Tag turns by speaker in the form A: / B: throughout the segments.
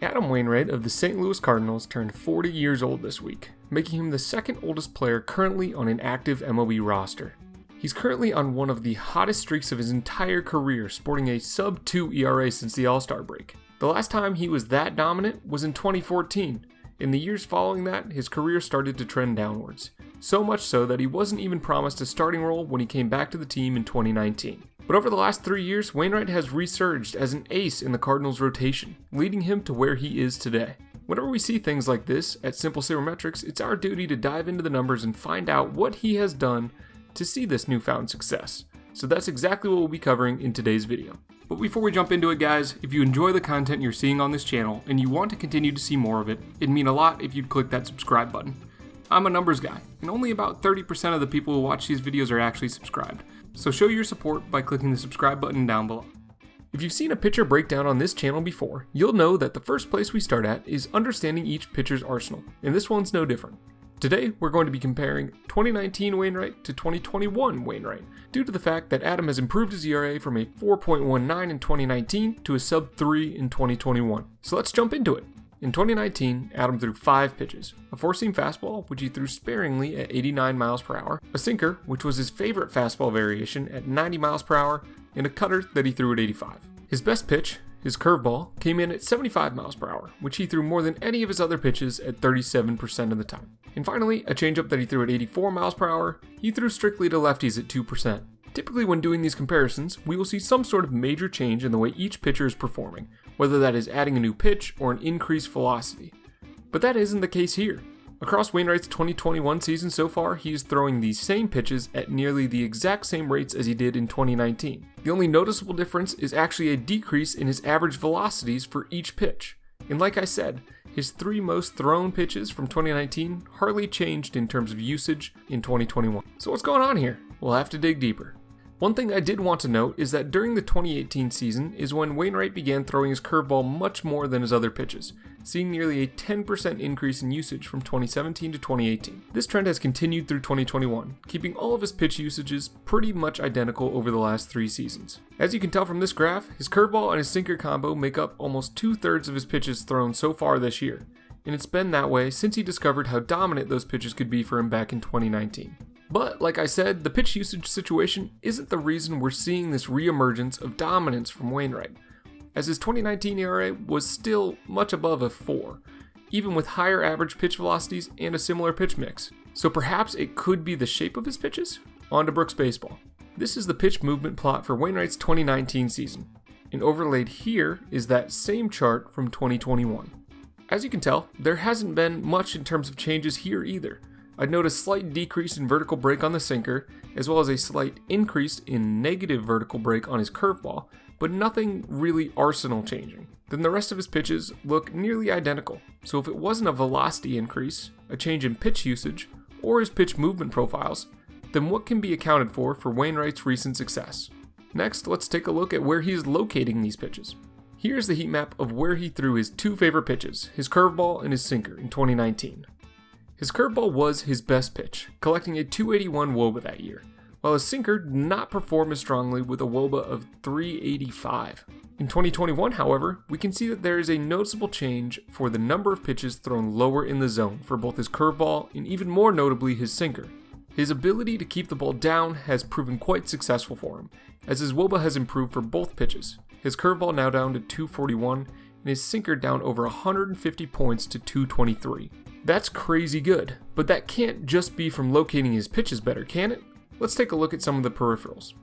A: Adam Wainwright of the St. Louis Cardinals turned 40 years old this week, making him the second oldest player currently on an active MLB roster. He's currently on one of the hottest streaks of his entire career, sporting a sub-2 ERA since the All-Star break. The last time he was that dominant was in 2014. In the years following that, his career started to trend downwards. So much so that he wasn't even promised a starting role when he came back to the team in 2019. But over the last 3 years, Wainwright has resurged as an ace in the Cardinals' rotation, leading him to where he is today. Whenever we see things like this at Simple Sabermetrics, it's our duty to dive into the numbers and find out what he has done to see this newfound success. So that's exactly what we'll be covering in today's video. But before we jump into it, guys, if you enjoy the content you're seeing on this channel and you want to continue to see more of it, it'd mean a lot if you'd click that subscribe button. I'm a numbers guy, and only about 30% of the people who watch these videos are actually subscribed. So show your support by clicking the subscribe button down below. If you've seen a pitcher breakdown on this channel before, you'll know that the first place we start at is understanding each pitcher's arsenal, and this one's no different. Today, we're going to be comparing 2019 Wainwright to 2021 Wainwright, due to the fact that Adam has improved his ERA from a 4.19 in 2019 to a sub-3 in 2021. So let's jump into it. In 2019, Adam threw 5 pitches, a four-seam fastball, which he threw sparingly at 89 miles per hour, a sinker, which was his favorite fastball variation at 90 miles per hour, and a cutter that he threw at 85. His best pitch, his curveball, came in at 75 miles per hour, which he threw more than any of his other pitches at 37% of the time. And finally, a changeup that he threw at 84 miles per hour, he threw strictly to lefties at 2%. Typically when doing these comparisons, we will see some sort of major change in the way each pitcher is performing, whether that is adding a new pitch or an increased velocity. But that isn't the case here. Across Wainwright's 2021 season so far, he is throwing these same pitches at nearly the exact same rates as he did in 2019. The only noticeable difference is actually a decrease in his average velocities for each pitch. And like I said, his 3 most thrown pitches from 2019 hardly changed in terms of usage in 2021. So what's going on here? We'll have to dig deeper. One thing I did want to note is that during the 2018 season is when Wainwright began throwing his curveball much more than his other pitches, seeing nearly a 10% increase in usage from 2017 to 2018. This trend has continued through 2021, keeping all of his pitch usages pretty much identical over the last 3 seasons. As you can tell from this graph, his curveball and his sinker combo make up almost 2/3 of his pitches thrown so far this year, and it's been that way since he discovered how dominant those pitches could be for him back in 2019. But, like I said, the pitch usage situation isn't the reason we're seeing this reemergence of dominance from Wainwright, as his 2019 ERA was still much above a 4, even with higher average pitch velocities and a similar pitch mix. So perhaps it could be the shape of his pitches? On to Brooks Baseball. This is the pitch movement plot for Wainwright's 2019 season, and overlaid here is that same chart from 2021. As you can tell, there hasn't been much in terms of changes here either. I'd note a slight decrease in vertical break on the sinker, as well as a slight increase in negative vertical break on his curveball, but nothing really arsenal changing. Then the rest of his pitches look nearly identical, so if it wasn't a velocity increase, a change in pitch usage, or his pitch movement profiles, then what can be accounted for Wainwright's recent success? Next, let's take a look at where he is locating these pitches. Here's the heat map of where he threw his 2 favorite pitches, his curveball and his sinker, in 2019. His curveball was his best pitch, collecting a 281 WOBA that year, while his sinker did not perform as strongly with a WOBA of 385. In 2021, however, we can see that there is a noticeable change for the number of pitches thrown lower in the zone for both his curveball and even more notably his sinker. His ability to keep the ball down has proven quite successful for him, as his WOBA has improved for both pitches, his curveball now down to 241 and his sinker down over 150 points to 223. That's crazy good, but that can't just be from locating his pitches better, can it? Let's take a look at some of the peripherals.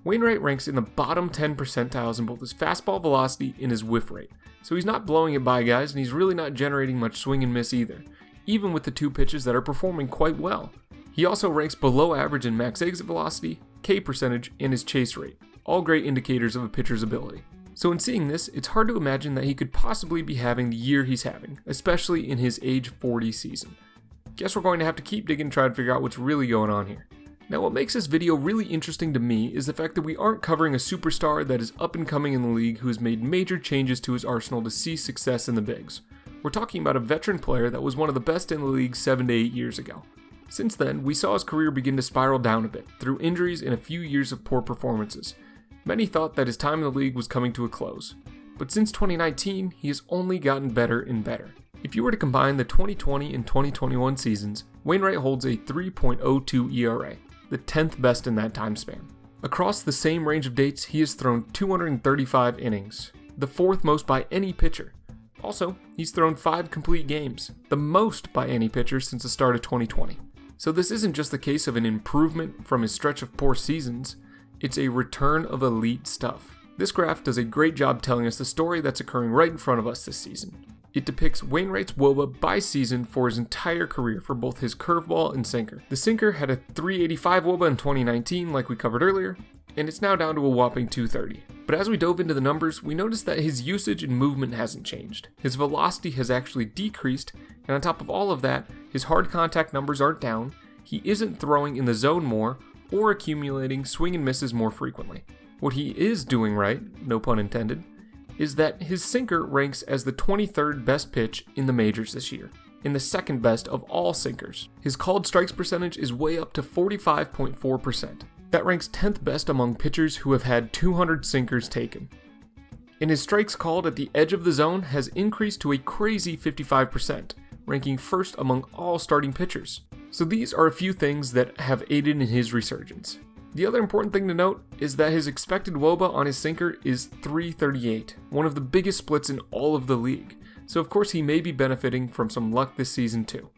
A: Wainwright ranks in the bottom 10 percentiles in both his fastball velocity and his whiff rate, so he's not blowing it by guys, and he's really not generating much swing and miss either, even with the 2 pitches that are performing quite well. He also ranks below average in max exit velocity, K percentage, and his chase rate, all great indicators of a pitcher's ability. So in seeing this, it's hard to imagine that he could possibly be having the year he's having, especially in his age 40 season. Guess we're going to have to keep digging and try to figure out what's really going on here. Now what makes this video really interesting to me is the fact that we aren't covering a superstar that is up and coming in the league who has made major changes to his arsenal to see success in the bigs. We're talking about a veteran player that was one of the best in the league 7 to 8 years ago. Since then, we saw his career begin to spiral down a bit through injuries and a few years of poor performances. Many thought that his time in the league was coming to a close. but since 2019, he has only gotten better and better. If you were to combine the 2020 and 2021 seasons, Wainwright holds a 3.02 ERA, the 10th best in that time span. Across the same range of dates, he has thrown 235 innings, the 4th most by any pitcher. Also, he's thrown 5 complete games, the most by any pitcher since the start of 2020. So this isn't just the case of an improvement from his stretch of poor seasons, it's a return of elite stuff. This graph does a great job telling us the story that's occurring right in front of us this season. It depicts Wainwright's WOBA by season for his entire career for both his curveball and sinker. The sinker had a 385 WOBA in 2019 like we covered earlier, and it's now down to a whopping 230. But as we dove into the numbers, we noticed that his usage and movement hasn't changed. His velocity has actually decreased, and on top of all of that, his hard contact numbers aren't down, he isn't throwing in the zone more, or accumulating swing and misses more frequently. What he is doing right, no pun intended, is that his sinker ranks as the 23rd best pitch in the majors this year, and the 2nd best of all sinkers. His called strikes percentage is way up to 45.4%. That ranks 10th best among pitchers who have had 200 sinkers taken. And his strikes called at the edge of the zone has increased to a crazy 55%, ranking 1st among all starting pitchers. So these are a few things that have aided in his resurgence. The other important thing to note is that his expected WOBA on his sinker is 338, one of the biggest splits in all of the league, so of course he may be benefiting from some luck this season too.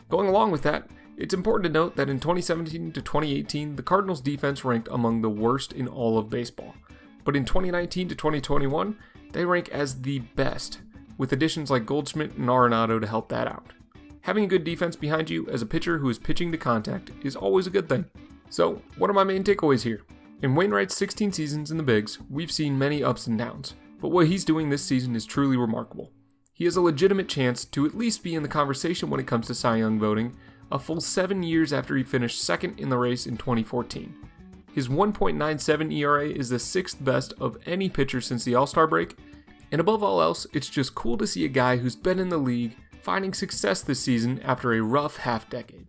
A: Going along with that, it's important to note that in 2017 to 2018, the Cardinals' defense ranked among the worst in all of baseball, but in 2019 to 2021, they rank as the best, with additions like Goldschmidt and Arenado to help that out. Having a good defense behind you as a pitcher who is pitching to contact is always a good thing. So, what are my main takeaways here? In Wainwright's 16 seasons in the bigs, we've seen many ups and downs, but what he's doing this season is truly remarkable. He has a legitimate chance to at least be in the conversation when it comes to Cy Young voting, a full 7 years after he finished 2nd in the race in 2014. His 1.97 ERA is the 6th best of any pitcher since the All-Star break, and above all else, it's just cool to see a guy who's been in the league finding success this season after a rough half-decade.